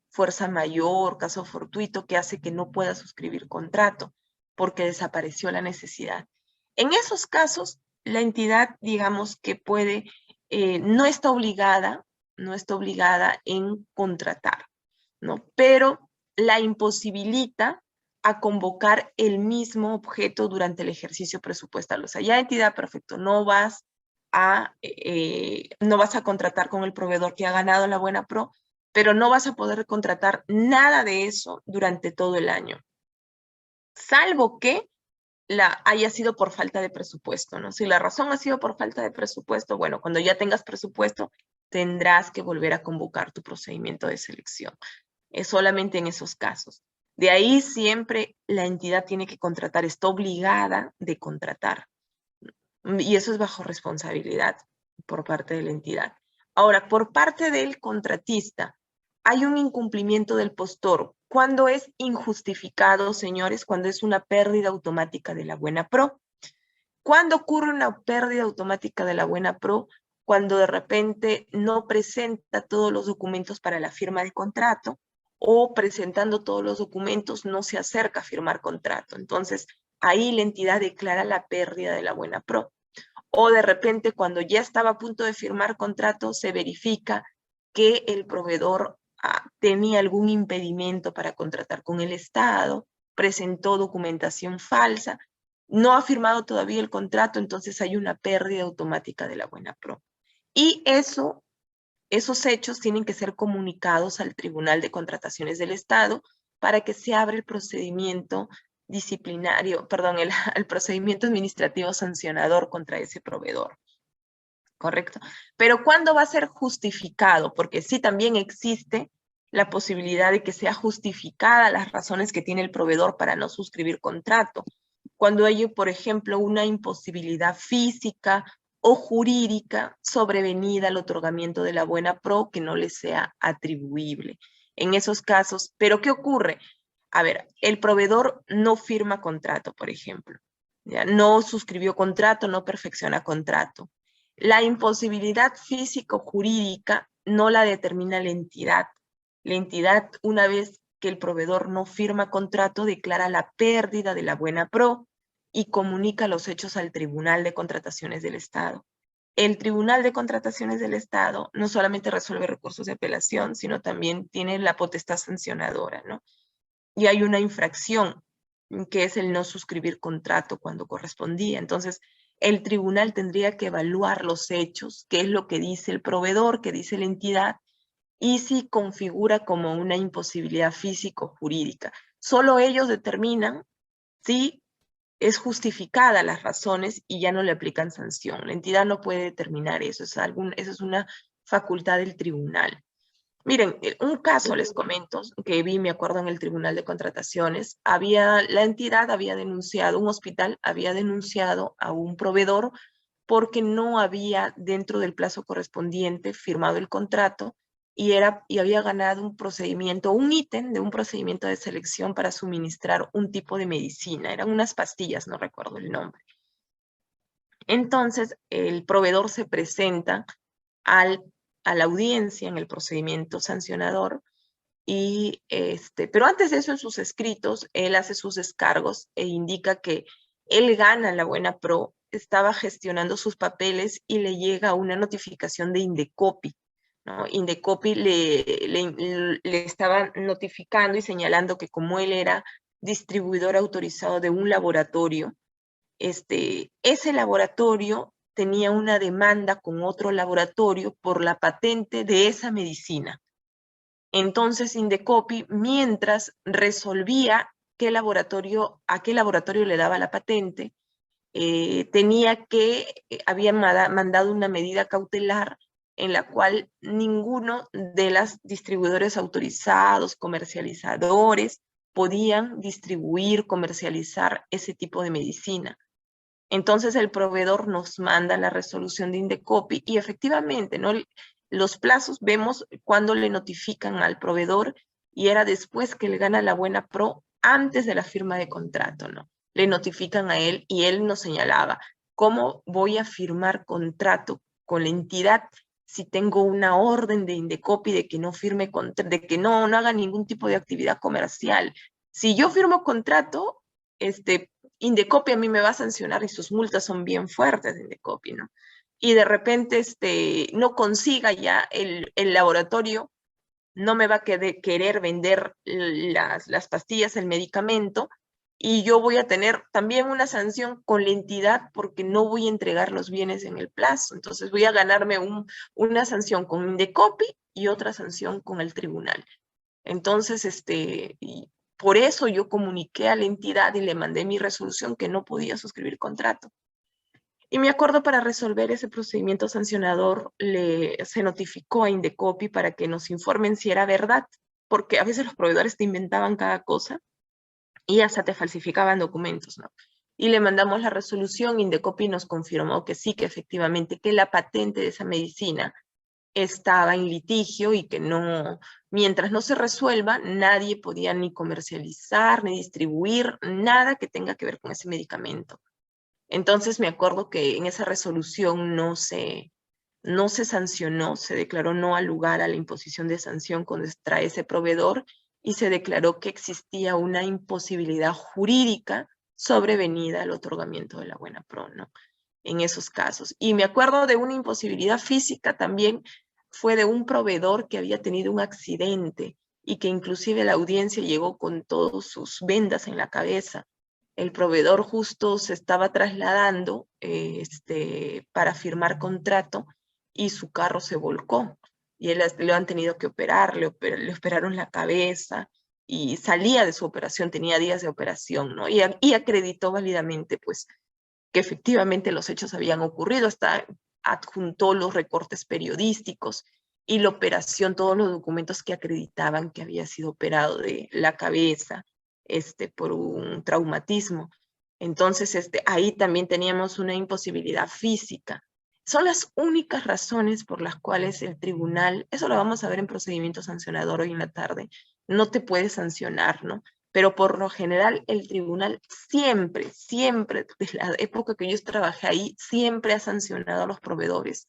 fuerza mayor, caso fortuito, que hace que no pueda suscribir contrato porque desapareció la necesidad. En esos casos, la entidad, digamos que puede, no está obligada en contratar, ¿no? Pero la imposibilita a convocar el mismo objeto durante el ejercicio presupuestal. O sea, ya entidad, perfecto, no vas a contratar con el proveedor que ha ganado la buena pro, pero no vas a poder contratar nada de eso durante todo el año, salvo que haya sido por falta de presupuesto, ¿no? Si la razón ha sido por falta de presupuesto, bueno, cuando ya tengas presupuesto, tendrás que volver a convocar tu procedimiento de selección. Es solamente en esos casos. De ahí siempre la entidad tiene que contratar, está obligada de contratar. Y eso es bajo responsabilidad por parte de la entidad. Ahora, por parte del contratista, hay un incumplimiento del postor. ¿Cuándo es injustificado, señores? Cuando es una pérdida automática de la buena pro. ¿Cuándo ocurre una pérdida automática de la buena pro? Cuando de repente no presenta todos los documentos para la firma de contrato o presentando todos los documentos no se acerca a firmar contrato. Entonces, ahí la entidad declara la pérdida de la buena pro. O de repente cuando ya estaba a punto de firmar contrato se verifica que el proveedor tenía algún impedimento para contratar con el Estado, presentó documentación falsa, no ha firmado todavía el contrato, entonces hay una pérdida automática de la buena pro. Y esos hechos tienen que ser comunicados al Tribunal de Contrataciones del Estado para que se abra el procedimiento disciplinario, perdón, el procedimiento administrativo sancionador contra ese proveedor. ¿Correcto? Pero ¿cuándo va a ser justificado? Porque sí también existe la posibilidad de que sea justificada las razones que tiene el proveedor para no suscribir contrato. Cuando hay, por ejemplo, una imposibilidad física o jurídica sobrevenida al otorgamiento de la buena pro que no le sea atribuible. En esos casos, ¿pero qué ocurre? A ver, el proveedor no firma contrato, por ejemplo. ¿Ya? No suscribió contrato, no perfecciona contrato. La imposibilidad físico-jurídica no la determina la entidad. La entidad, una vez que el proveedor no firma contrato, declara la pérdida de la buena pro y comunica los hechos al Tribunal de Contrataciones del Estado. El Tribunal de Contrataciones del Estado no solamente resuelve recursos de apelación, sino también tiene la potestad sancionadora, ¿no? Y hay una infracción, que es el no suscribir contrato cuando correspondía. Entonces, el tribunal tendría que evaluar los hechos, qué es lo que dice el proveedor, qué dice la entidad, y si configura como una imposibilidad físico-jurídica. Solo ellos determinan si es justificada las razones y ya no le aplican sanción. La entidad no puede determinar eso, eso es una facultad del tribunal. Miren, un caso les comento que vi, me acuerdo, en el Tribunal de Contrataciones, la entidad había denunciado, un hospital había denunciado a un proveedor porque no había dentro del plazo correspondiente firmado el contrato y había ganado un procedimiento, un ítem de un procedimiento de selección para suministrar un tipo de medicina. Eran unas pastillas, no recuerdo el nombre. Entonces, el proveedor se presenta a la audiencia en el procedimiento sancionador pero antes de eso, en sus escritos, él hace sus descargos e indica que él gana la buena pro, estaba gestionando sus papeles y le llega una notificación de Indecopi, ¿no? Indecopi le estaba notificando y señalando que como él era distribuidor autorizado de un laboratorio, ese laboratorio tenía una demanda con otro laboratorio por la patente de esa medicina. Entonces, Indecopi, mientras resolvía a qué laboratorio le daba la patente, había mandado una medida cautelar en la cual ninguno de los distribuidores autorizados, comercializadores, podían distribuir, comercializar ese tipo de medicina. Entonces el proveedor nos manda la resolución de Indecopi y efectivamente, ¿no? Los plazos vemos cuando le notifican al proveedor y era después que le gana la buena pro antes de la firma de contrato, ¿no? Le notifican a él y él nos señalaba, ¿cómo voy a firmar contrato con la entidad si tengo una orden de Indecopi de que no firme de que no haga ningún tipo de actividad comercial? Si yo firmo contrato, Indecopi a mí me va a sancionar y sus multas son bien fuertes de Indecopi, ¿no? Y de repente no consiga ya el laboratorio, no me va a querer vender las pastillas, el medicamento, y yo voy a tener también una sanción con la entidad porque no voy a entregar los bienes en el plazo. Entonces voy a ganarme una sanción con Indecopi y otra sanción con el tribunal. Entonces, y por eso yo comuniqué a la entidad y le mandé mi resolución que no podía suscribir contrato. Y me acuerdo, para resolver ese procedimiento sancionador, se notificó a Indecopi para que nos informen si era verdad, porque a veces los proveedores te inventaban cada cosa y hasta te falsificaban documentos, ¿no? Y le mandamos la resolución, Indecopi nos confirmó que sí, que efectivamente, que la patente de esa medicina estaba en litigio y que mientras no se resuelva, nadie podía ni comercializar, ni distribuir nada que tenga que ver con ese medicamento. Entonces me acuerdo que en esa resolución no se sancionó, se declaró no al lugar a la imposición de sanción contra ese proveedor y se declaró que existía una imposibilidad jurídica sobrevenida al otorgamiento de la buena pro, ¿no? En esos casos. Y me acuerdo de una imposibilidad física también, fue de un proveedor que había tenido un accidente y que inclusive la audiencia llegó con todas sus vendas en la cabeza. El proveedor justo se estaba trasladando para firmar contrato y su carro se volcó y le han tenido que operar, le operaron la cabeza y salía de su operación, tenía días de operación, ¿no? Y acreditó válidamente, pues, que efectivamente los hechos habían ocurrido, hasta adjuntó los recortes periodísticos y la operación, todos los documentos que acreditaban que había sido operado de la cabeza por un traumatismo. Entonces, ahí también teníamos una imposibilidad física. Son las únicas razones por las cuales el tribunal, eso lo vamos a ver en procedimiento sancionador hoy en la tarde, no te puede sancionar, ¿no? Pero por lo general el tribunal siempre, desde la época que yo trabajé ahí, siempre ha sancionado a los proveedores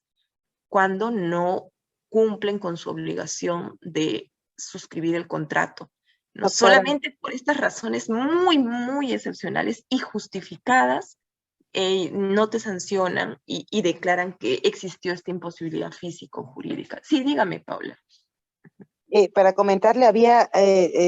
cuando no cumplen con su obligación de suscribir el contrato. No solamente por estas razones muy, muy excepcionales y justificadas, no te sancionan y declaran que existió esta imposibilidad físico-jurídica. Sí, dígame, Paula. Para comentarle,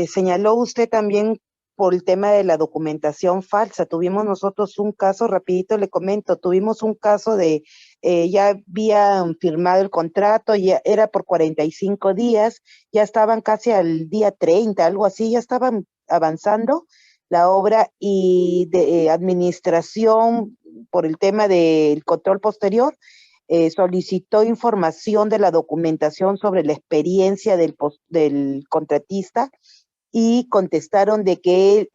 señaló usted también por el tema de la documentación falsa. Tuvimos nosotros un caso, rapidito le comento, tuvimos un caso de, ya habían firmado el contrato, ya era por 45 días, ya estaban casi al día 30, algo así, ya estaban avanzando la obra y de administración por el tema del control posterior, solicitó información de la documentación sobre la experiencia del contratista y contestaron de que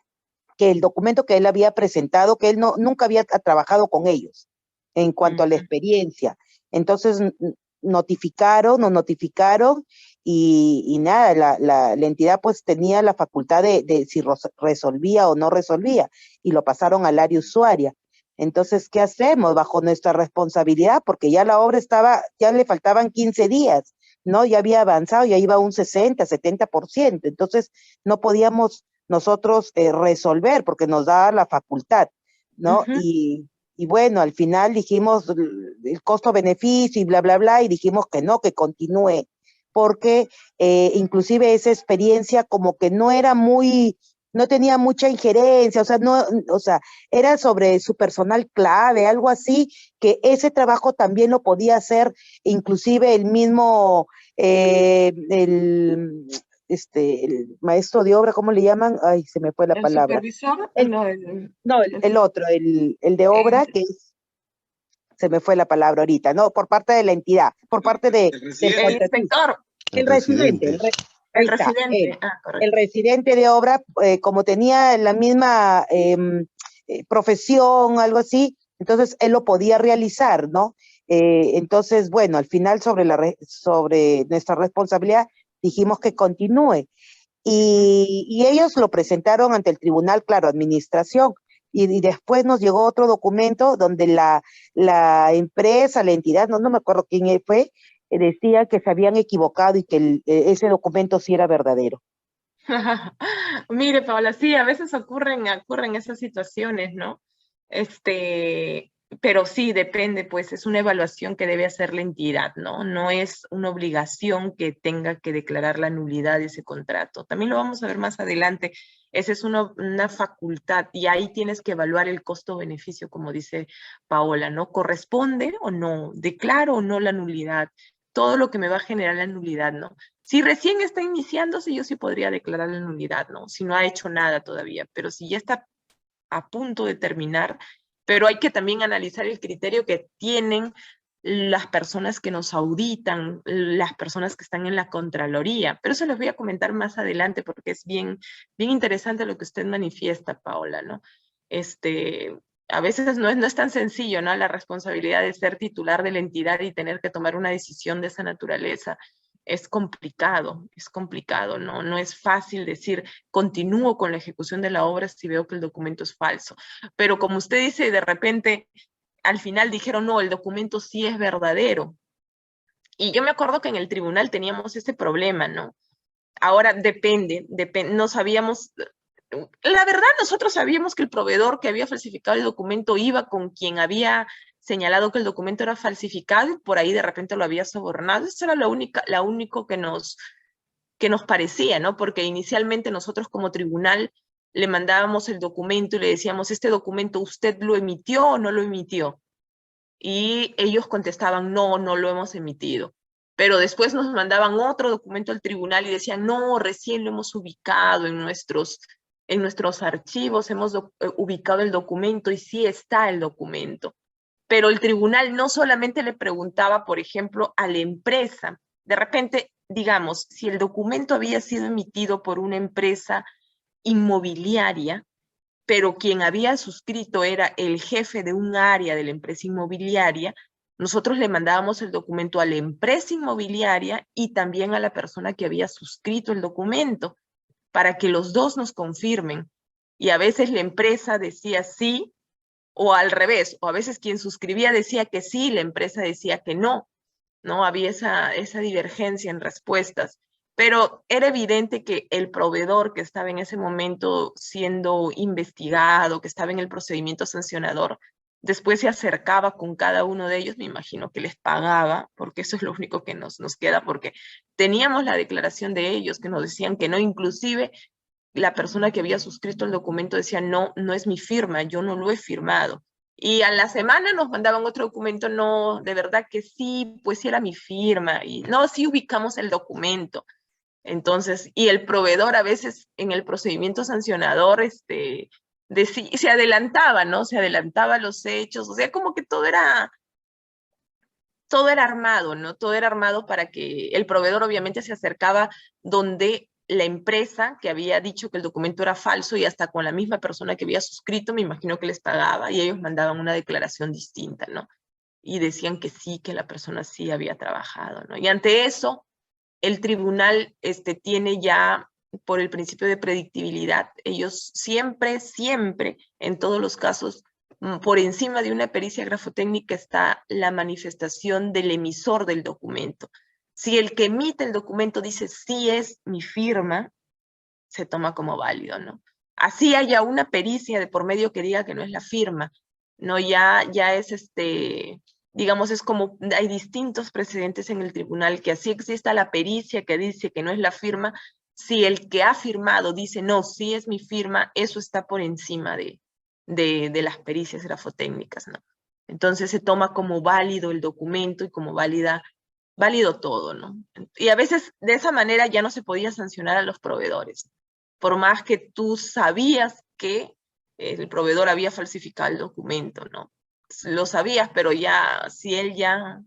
el documento que él había presentado, que él nunca había trabajado con ellos en cuanto a la experiencia. Entonces nos notificaron y nada, la entidad pues tenía la facultad de si resolvía o no resolvía y lo pasaron al área usuaria. Entonces, ¿qué hacemos bajo nuestra responsabilidad? Porque ya la obra ya le faltaban 15 días, ¿no? Ya había avanzado, ya iba un 60, 70%. Entonces, no podíamos nosotros resolver porque nos daba la facultad, ¿no? Y bueno, al final dijimos el costo-beneficio y bla, bla, bla, y dijimos que no, que continúe, porque inclusive esa experiencia como que no tenía mucha injerencia, o sea, era sobre su personal clave, algo así, que ese trabajo también lo podía hacer inclusive el mismo, el maestro de obra, ¿cómo le llaman? Ay, se me fue la palabra. ¿El supervisor? El otro, el de obra, que es, se me fue la palabra ahorita, ¿no? Por parte de la entidad, por parte del inspector. El residente. El residente, correcto. El residente de obra, como tenía la misma profesión, algo así, entonces él lo podía realizar, ¿no? Entonces, bueno, al final sobre nuestra responsabilidad dijimos que continúe. Y ellos lo presentaron ante el tribunal, claro, administración, y después nos llegó otro documento donde la empresa, la entidad, no me acuerdo quién fue, decía que se habían equivocado y que ese documento sí era verdadero. Mire, Paola, sí, a veces ocurren esas situaciones, ¿no? Pero sí, depende, pues es una evaluación que debe hacer la entidad, ¿no? No es una obligación que tenga que declarar la nulidad de ese contrato. También lo vamos a ver más adelante. Esa es una facultad y ahí tienes que evaluar el costo-beneficio, como dice Paola, ¿no? ¿Corresponde o no? ¿Declaro o no la nulidad? Todo lo que me va a generar la nulidad, ¿no? Si recién está iniciándose, yo sí podría declarar la nulidad, ¿no? Si no ha hecho nada todavía, pero si ya está a punto de terminar, pero hay que también analizar el criterio que tienen las personas que nos auditan, las personas que están en la Contraloría, pero eso les voy a comentar más adelante porque es bien interesante lo que usted manifiesta, Paola, ¿no? A veces no es tan sencillo, ¿no? La responsabilidad de ser titular de la entidad y tener que tomar una decisión de esa naturaleza. Es complicado, ¿no? No es fácil decir, continúo con la ejecución de la obra si veo que el documento es falso. Pero como usted dice, de repente, al final dijeron, no, el documento sí es verdadero. Y yo me acuerdo que en el tribunal teníamos ese problema, ¿no? Ahora depende, no sabíamos. La verdad, nosotros sabíamos que el proveedor que había falsificado el documento iba con quien había señalado que el documento era falsificado y por ahí de repente lo había sobornado. Eso era lo único que nos parecía, ¿no? Porque inicialmente nosotros como tribunal le mandábamos el documento y le decíamos, ¿este documento usted lo emitió o no lo emitió? Y ellos contestaban, no lo hemos emitido. Pero después nos mandaban otro documento al tribunal y decían, no, recién lo hemos ubicado en nuestros archivos, hemos ubicado el documento y sí está el documento. Pero el tribunal no solamente le preguntaba, por ejemplo, a la empresa. De repente, digamos, si el documento había sido emitido por una empresa inmobiliaria, pero quien había suscrito era el jefe de un área de la empresa inmobiliaria, nosotros le mandábamos el documento a la empresa inmobiliaria y también a la persona que había suscrito el documento, para que los dos nos confirmen. Y a veces la empresa decía sí, o al revés, o a veces quien suscribía decía que sí, la empresa decía que no, ¿no? Había esa divergencia en respuestas. Pero era evidente que el proveedor que estaba en ese momento siendo investigado, que estaba en el procedimiento sancionador, después se acercaba con cada uno de ellos, me imagino que les pagaba, porque eso es lo único que nos queda, porque teníamos la declaración de ellos que nos decían que no, inclusive la persona que había suscrito el documento decía, no, no es mi firma, yo no lo he firmado. Y a la semana nos mandaban otro documento, no, de verdad que sí, pues sí era mi firma, y no, sí ubicamos el documento. Entonces, y el proveedor a veces en el procedimiento sancionador, se adelantaba, ¿no? Se adelantaba a los hechos, o sea, como que todo era armado, ¿no? Todo era armado para que el proveedor obviamente se acercaba donde la empresa que había dicho que el documento era falso y hasta con la misma persona que había suscrito, me imagino que les pagaba y ellos mandaban una declaración distinta, ¿no? Y decían que sí, que la persona sí había trabajado, ¿no? Y ante eso, el tribunal tiene ya, por el principio de predictibilidad, ellos siempre, siempre, en todos los casos, por encima de una pericia grafotécnica está la manifestación del emisor del documento. Si el que emite el documento dice sí es mi firma, se toma como válido, ¿no? Así haya una pericia de por medio que diga que no es la firma, ¿no? Ya es digamos, es como, hay distintos precedentes en el tribunal que así exista la pericia que dice que no es la firma, si el que ha firmado dice no, sí es mi firma, eso está por encima de las pericias grafotécnicas, ¿no? Entonces se toma como válido el documento y como válido todo, ¿no? Y a veces de esa manera ya no se podía sancionar a los proveedores, por más que tú sabías que el proveedor había falsificado el documento, ¿no? Lo sabías, pero ya, si él ya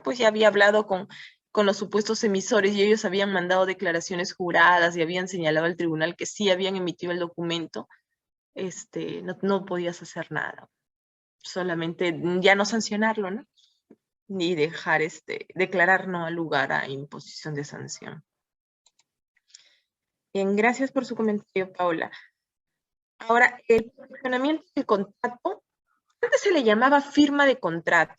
pues ya había hablado con los supuestos emisores y ellos habían mandado declaraciones juradas y habían señalado al tribunal que sí habían emitido el documento, no podías hacer nada. Solamente ya no sancionarlo, ¿no? Ni dejar declarar no al lugar a imposición de sanción. Bien, gracias por su comentario, Paula. Ahora, el perfeccionamiento del contrato, antes se le llamaba firma de contrato.